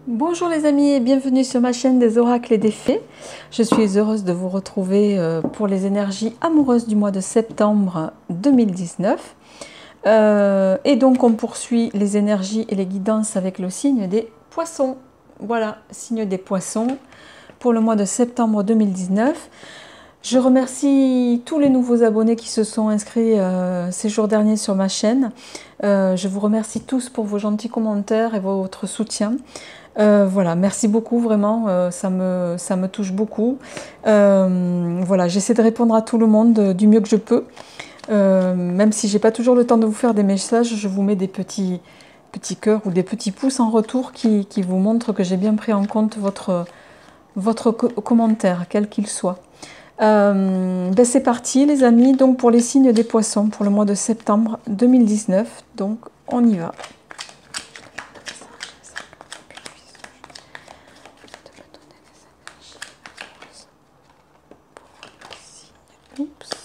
Bonjour les amis et bienvenue sur ma chaîne des oracles et des fées. Je suis heureuse de vous retrouver pour les énergies amoureuses du mois de septembre 2019. Et donc on poursuit les énergies et les guidances avec le signe des poissons. Voilà, signe des poissons pour le mois de septembre 2019. Je remercie tous les nouveaux abonnés qui se sont inscrits ces jours derniers sur ma chaîne. Je vous remercie tous pour vos gentils commentaires et votre soutien. Voilà, merci beaucoup, vraiment, ça me touche beaucoup. Voilà, j'essaie de répondre à tout le monde du mieux que je peux. Même si j'ai pas toujours le temps de vous faire des messages, je vous mets des petits cœurs ou des petits pouces en retour qui vous montrent que j'ai bien pris en compte votre commentaire, quel qu'il soit. Ben c'est parti les amis, donc pour les signes des poissons pour le mois de septembre 2019, donc on y va. Oups.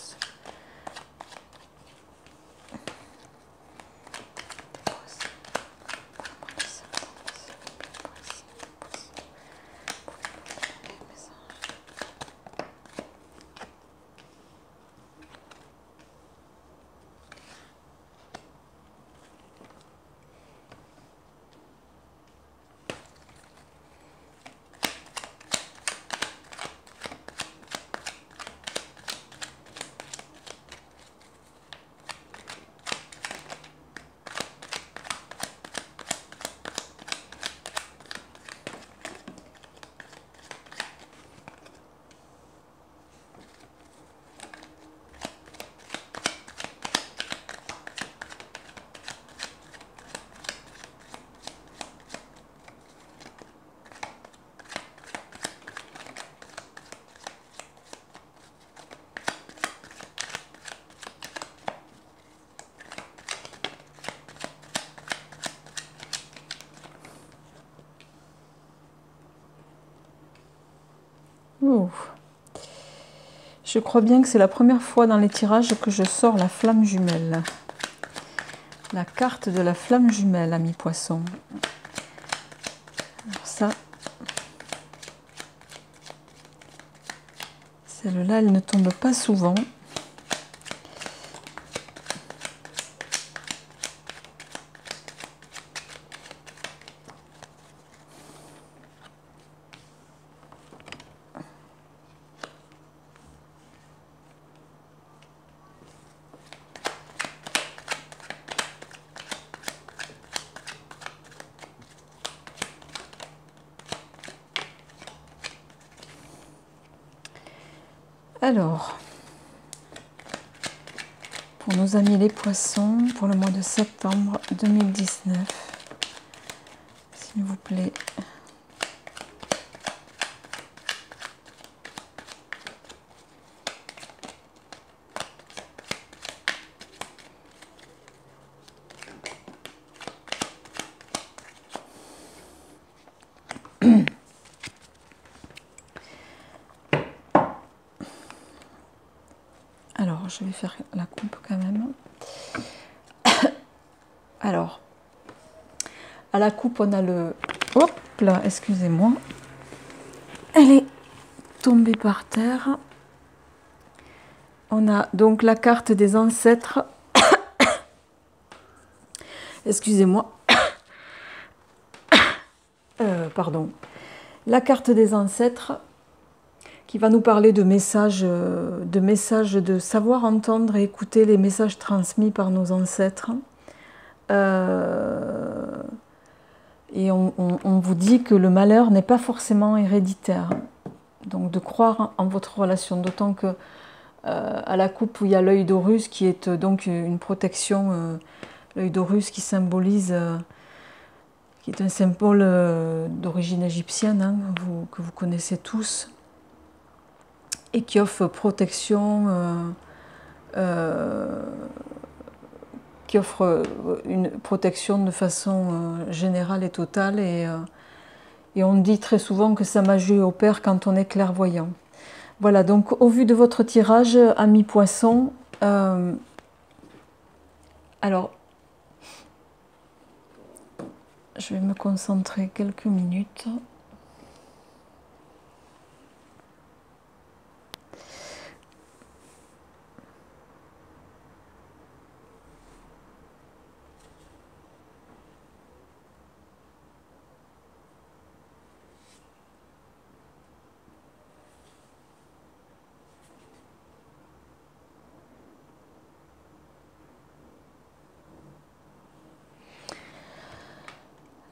Ouh. Je crois bien que c'est la première fois dans les tirages que je sors la flamme jumelle. La carte de la flamme jumelle, ami poisson. Alors ça, celle-là, elle ne tombe pas souvent. Alors, pour nos amis les poissons, pour le mois de septembre 2019, s'il vous plaît. Alors, je vais faire la coupe quand même. Alors, à la coupe, on a le... Hop là, excusez-moi. Elle est tombée par terre. On a donc la carte des ancêtres. Excusez-moi. Pardon. La carte des ancêtres qui va nous parler de messages, de savoir entendre et écouter les messages transmis par nos ancêtres. Et on vous dit que le malheur n'est pas forcément héréditaire. Donc de croire en votre relation, d'autant que à la coupe où il y a l'œil d'Horus qui est donc une protection, l'œil d'Horus qui symbolise, qui est un symbole d'origine égyptienne, hein, que vous connaissez tous, et qui offre protection, qui offre une protection de façon générale et totale, et on dit très souvent que sa magie opère quand on est clairvoyant. Voilà, donc au vu de votre tirage, ami poisson, alors je vais me concentrer quelques minutes.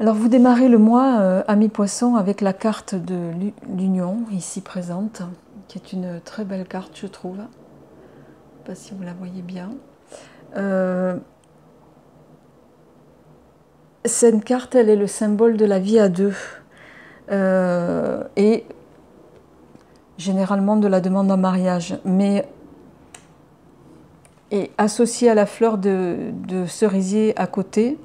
Alors vous démarrez le mois Amis Poissons avec la carte de l'Union, ici présente, qui est une très belle carte je trouve. Je ne sais pas si vous la voyez bien. Cette carte, elle est le symbole de la vie à deux. Et généralement de la demande en mariage, mais est associée à la fleur de cerisier à côté,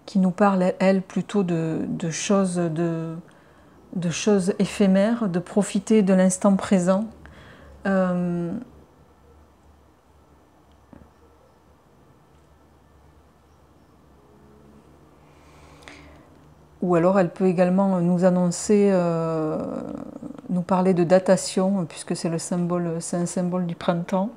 qui nous parle, elle, plutôt de choses éphémères, de profiter de l'instant présent. Ou alors elle peut également nous annoncer, nous parler de datation, puisque c'est un symbole du printemps.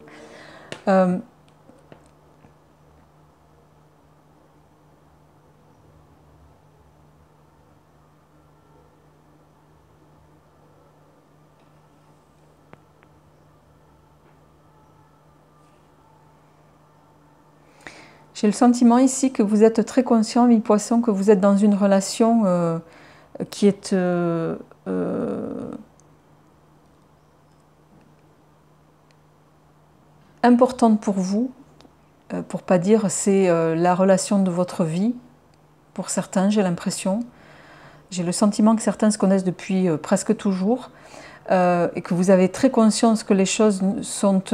J'ai le sentiment ici que vous êtes très conscient, amis poissons, que vous êtes dans une relation qui est importante pour vous, pour pas dire c'est la relation de votre vie, pour certains j'ai l'impression. J'ai le sentiment que certains se connaissent depuis presque toujours et que vous avez très conscience que les choses sont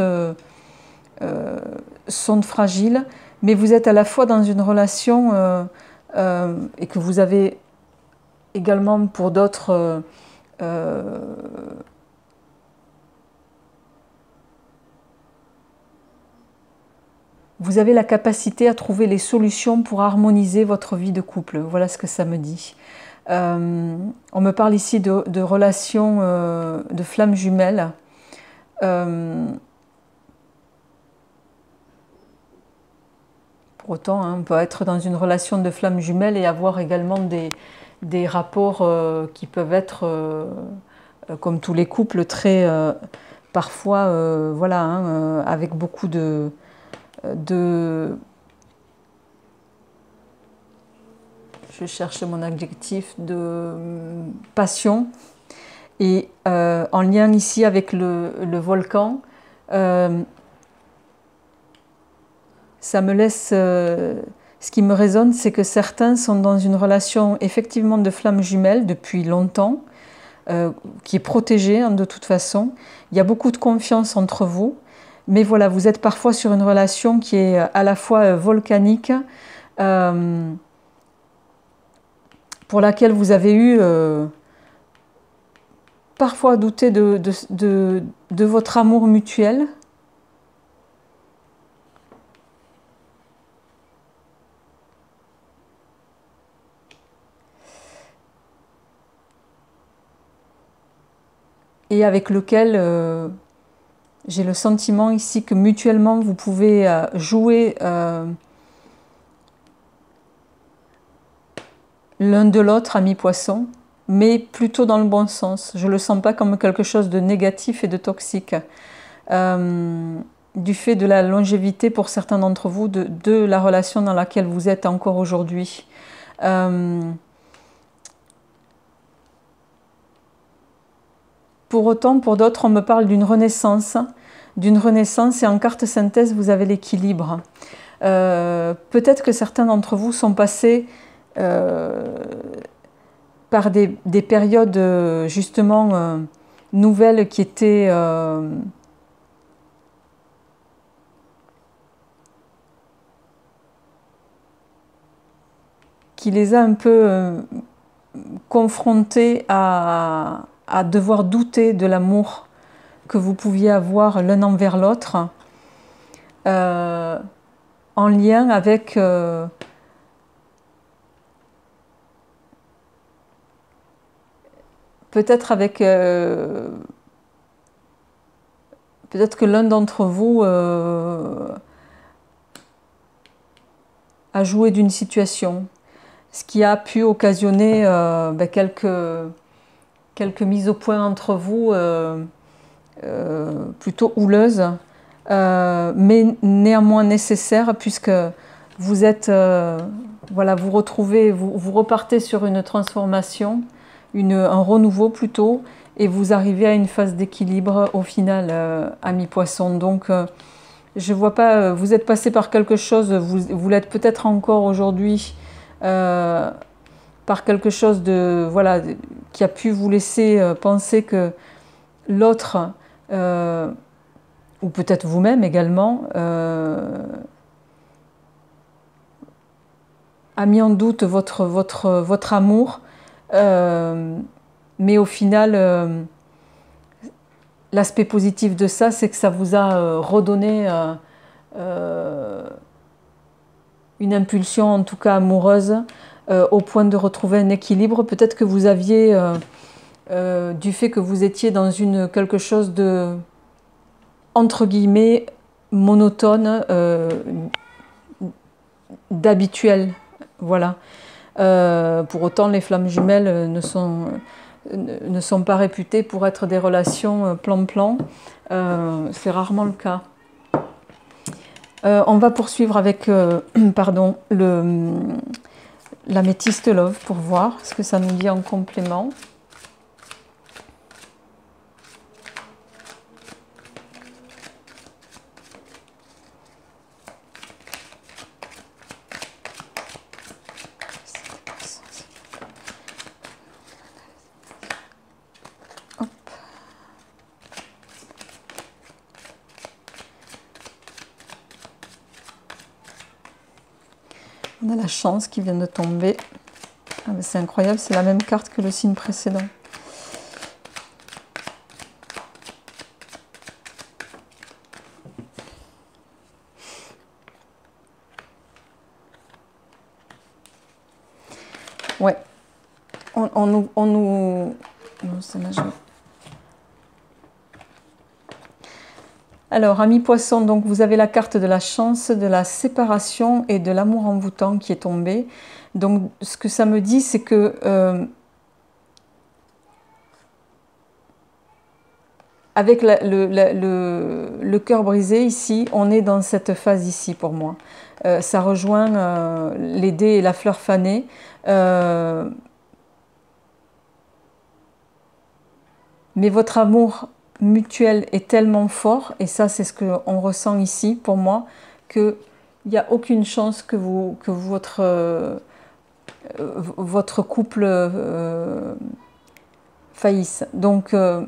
fragiles, mais vous êtes à la fois dans une relation et que vous avez également pour d'autres vous avez la capacité à trouver les solutions pour harmoniser votre vie de couple. Voilà ce que ça me dit. On me parle ici de relations de flammes jumelles. Pour autant, hein, on peut être dans une relation de flammes jumelles et avoir également des rapports qui peuvent être, comme tous les couples, très parfois, voilà, hein, avec beaucoup de je cherche mon adjectif, de passion. Et en lien ici avec le volcan, ça me laisse... ce qui me résonne, c'est que certains sont dans une relation effectivement de flamme jumelle depuis longtemps, qui est protégée hein, de toute façon. Il y a beaucoup de confiance entre vous, mais voilà, vous êtes parfois sur une relation qui est à la fois volcanique, pour laquelle vous avez eu parfois douté de votre amour mutuel. Et avec lequel j'ai le sentiment ici que mutuellement vous pouvez jouer l'un de l'autre, ami poisson, mais plutôt dans le bon sens. Je ne le sens pas comme quelque chose de négatif et de toxique. Du fait de la longévité pour certains d'entre vous de la relation dans laquelle vous êtes encore aujourd'hui. Pour autant, pour d'autres, on me parle d'une renaissance. Et en carte synthèse, vous avez l'équilibre. Peut-être que certains d'entre vous sont passés par des périodes justement nouvelles qui étaient qui les a un peu confrontés à devoir douter de l'amour que vous pouviez avoir l'un envers l'autre. en lien avec peut-être avec peut-être que l'un d'entre vous a joué d'une situation, ce qui a pu occasionner quelques mises au point entre vous plutôt houleuses, mais néanmoins nécessaires, puisque vous êtes, voilà, vous retrouvez, vous repartez sur une transformation, un renouveau plutôt, et vous arrivez à une phase d'équilibre au final, ami Poisson. Donc, je vois pas, vous êtes passé par quelque chose, vous l'êtes peut-être encore aujourd'hui, par quelque chose de, voilà, qui a pu vous laisser penser que l'autre, ou peut-être vous-même également, a mis en doute votre amour, mais au final, l'aspect positif de ça, c'est que ça vous a redonné une impulsion, en tout cas amoureuse, au point de retrouver un équilibre. Peut-être que vous aviez, du fait que vous étiez dans quelque chose de, entre guillemets, monotone, d'habituel. Voilà. Pour autant, les flammes jumelles ne sont pas réputées pour être des relations plan-plan. C'est rarement le cas. On va poursuivre avec pardon, l'améthyste love pour voir ce que ça nous dit en complément. On a la chance qui vient de tomber. Ah, c'est incroyable, c'est la même carte que le signe précédent. Ouais. On nous... Non, c'est magique. Alors, ami Poisson, donc vous avez la carte de la chance, de la séparation et de l'amour envoûtant qui est tombée. Donc, ce que ça me dit, c'est que avec le cœur brisé ici, on est dans cette phase ici pour moi. Ça rejoint les dés et la fleur fanée. Mais votre amour mutuel est tellement fort, et ça c'est ce qu'on ressent ici pour moi, qu'il n'y a aucune chance que votre couple faillisse. Donc on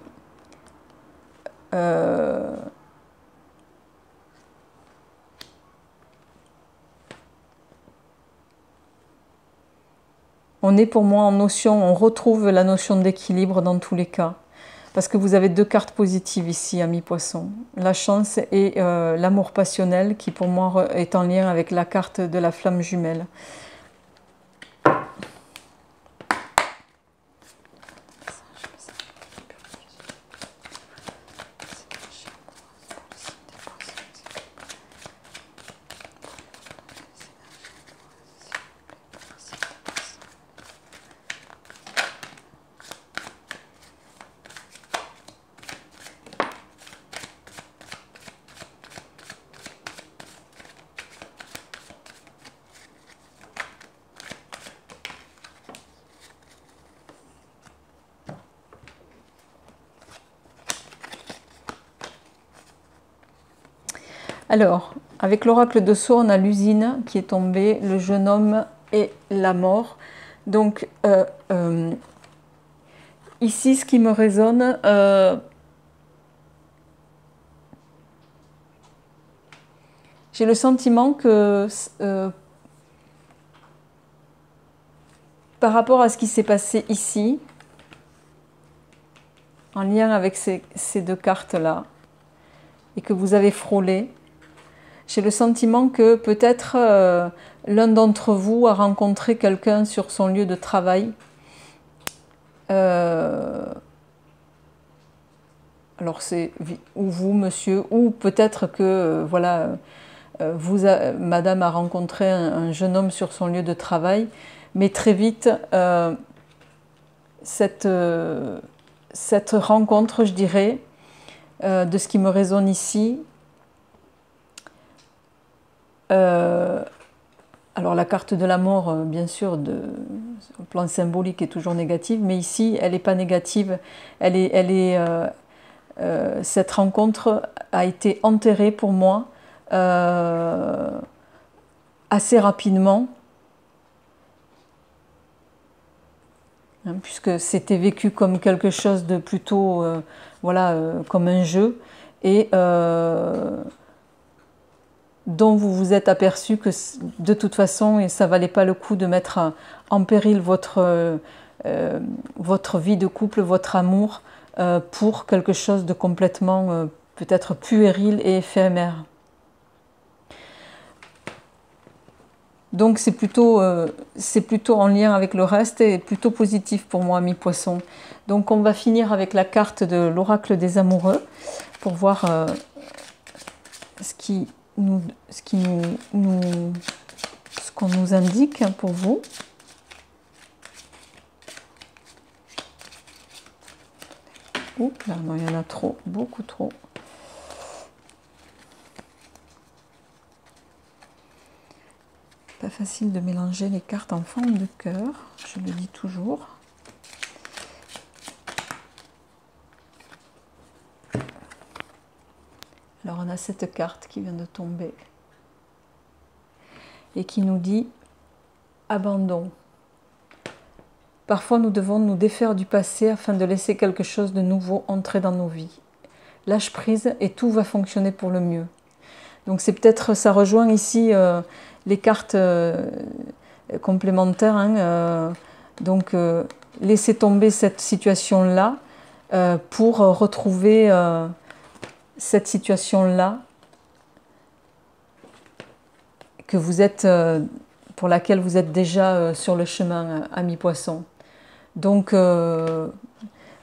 est pour moi en notion, on retrouve la notion d'équilibre dans tous les cas. Parce que vous avez deux cartes positives ici, ami Poisson. La chance et l'amour passionnel, qui pour moi est en lien avec la carte de la flamme jumelle. Alors, avec l'oracle de Sceaux, on a l'usine qui est tombée, le jeune homme et la mort. Donc, ici, ce qui me résonne, j'ai le sentiment que par rapport à ce qui s'est passé ici, en lien avec ces deux cartes-là, et que vous avez frôlé, J'ai le sentiment que peut-être l'un d'entre vous a rencontré quelqu'un sur son lieu de travail. Alors c'est ou vous, monsieur, ou peut-être que voilà, madame a rencontré un jeune homme sur son lieu de travail, mais très vite, cette rencontre, je dirais, de ce qui me résonne ici, alors la carte de la mort, bien sûr, au plan symbolique est toujours négative, mais ici, elle n'est pas négative, cette rencontre a été enterrée pour moi assez rapidement, hein, puisque c'était vécu comme quelque chose de plutôt, voilà, comme un jeu, et dont vous vous êtes aperçu que de toute façon, ça ne valait pas le coup de mettre en péril votre vie de couple, votre amour, pour quelque chose de complètement peut-être puéril et éphémère. Donc c'est plutôt en lien avec le reste et plutôt positif pour moi, mi-poisson. Donc on va finir avec la carte de l'oracle des amoureux pour voir ce qu'on nous indique pour vous. Oups, là, non, il y en a trop, beaucoup trop. Pas facile de mélanger les cartes en forme de cœur, je le dis toujours. Alors on a cette carte qui vient de tomber et qui nous dit abandon. Parfois nous devons nous défaire du passé afin de laisser quelque chose de nouveau entrer dans nos vies. Lâche prise et tout va fonctionner pour le mieux. Donc c'est peut-être, ça rejoint ici les cartes complémentaires, hein, donc laissez tomber cette situation-là pour retrouver cette situation-là que vous êtes, pour laquelle vous êtes déjà sur le chemin, ami poisson. Donc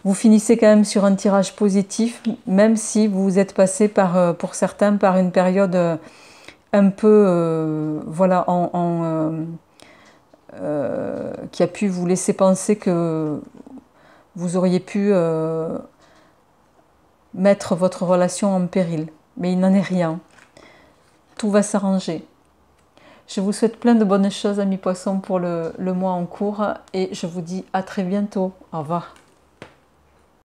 vous finissez quand même sur un tirage positif, même si vous êtes passé par, pour certains par une période un peu voilà, qui a pu vous laisser penser que vous auriez pu mettre votre relation en péril. Mais il n'en est rien. Tout va s'arranger. Je vous souhaite plein de bonnes choses, amis poissons, pour le mois en cours. Et je vous dis à très bientôt. Au revoir.